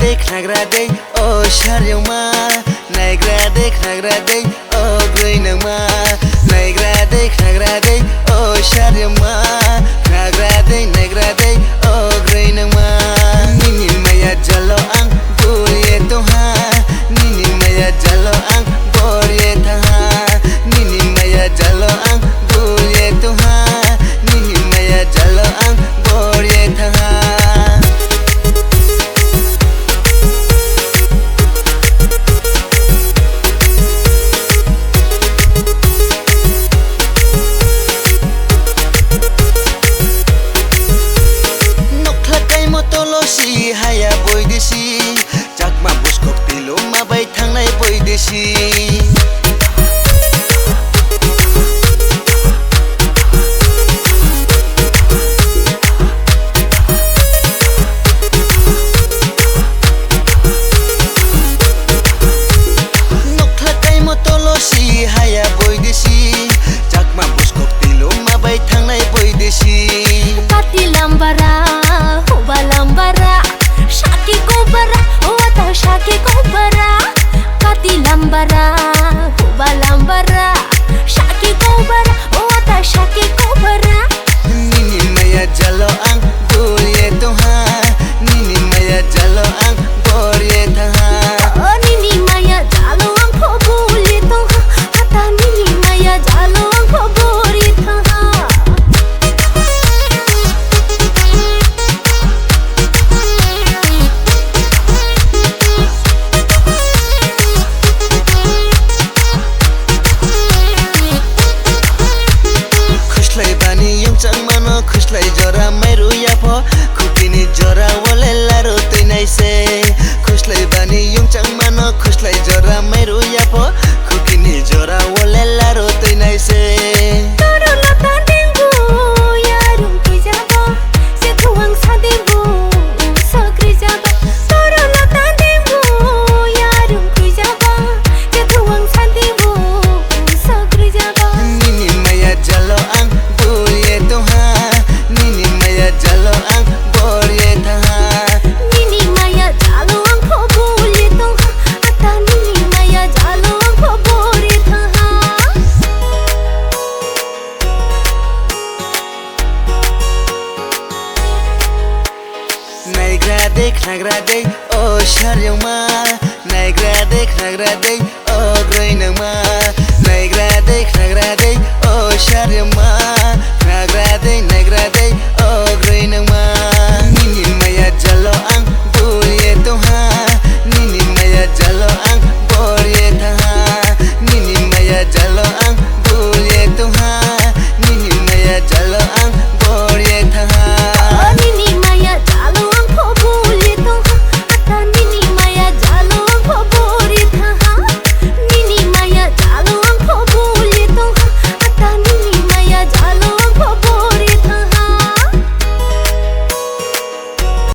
देख्नाग्रादै ओ शर्यमा नाइग्रादै ओ ग्रैनमा Niagara देख्नाग्रादै ओ शर्यमा नाइग्रादै ओ ग्रैनमा निनि माया जलो आं बुरिए तोहा निनि माया जलो आं बोरिए थाहा निनि माया जलो आं बुरिए तोहा निनि माया जलो आं बोरिए थाहा haya boy desi jakma buskok tilo mabai thangnai boy desi nokhlakai motolosi haya boy desi jakma buskok tilo mabai thangnai boy desi pati lambara huba lambara Shaki Kobara, Wata Shaki Kobara, Kati Lambara, Huba Lambara, Shaki Kobara, Wata Shaki Kobara. Nini Maya Jalo Ang Buriye Toha, Nini Maya Jalo Ang Buriye Taha. Oh Nini Maya Jalo Ang Buriye Toha, Ata Nini Maya Jalo Ang Buriye Taha. खुशलाई जरा मेरो याफो खुकिनी जरा वले लारो तैनाइ से खुशलाई बानी युङचाङ मान खुशलाई जरा मेरो याफो खुकिनी जरा वले लारो तैनाइ से तोरो लता देंगु यारुं तुइजाबो से थुवां सादेबो सक्रि जाबो तोरो लता देंगु यारुं तुइजाबो से थुवां सादेबो सक्रि जाबो निनि माया जलो आं बुरिए तोहा Nini Maya Jalo Ang Boriye Taha Nini Maya Jalo Ang Boriye Taha Ata Nini Maya Jalo Ang Boriye Taha Naigradai o sharyama Naigradai o grainama Naigradai o sharyama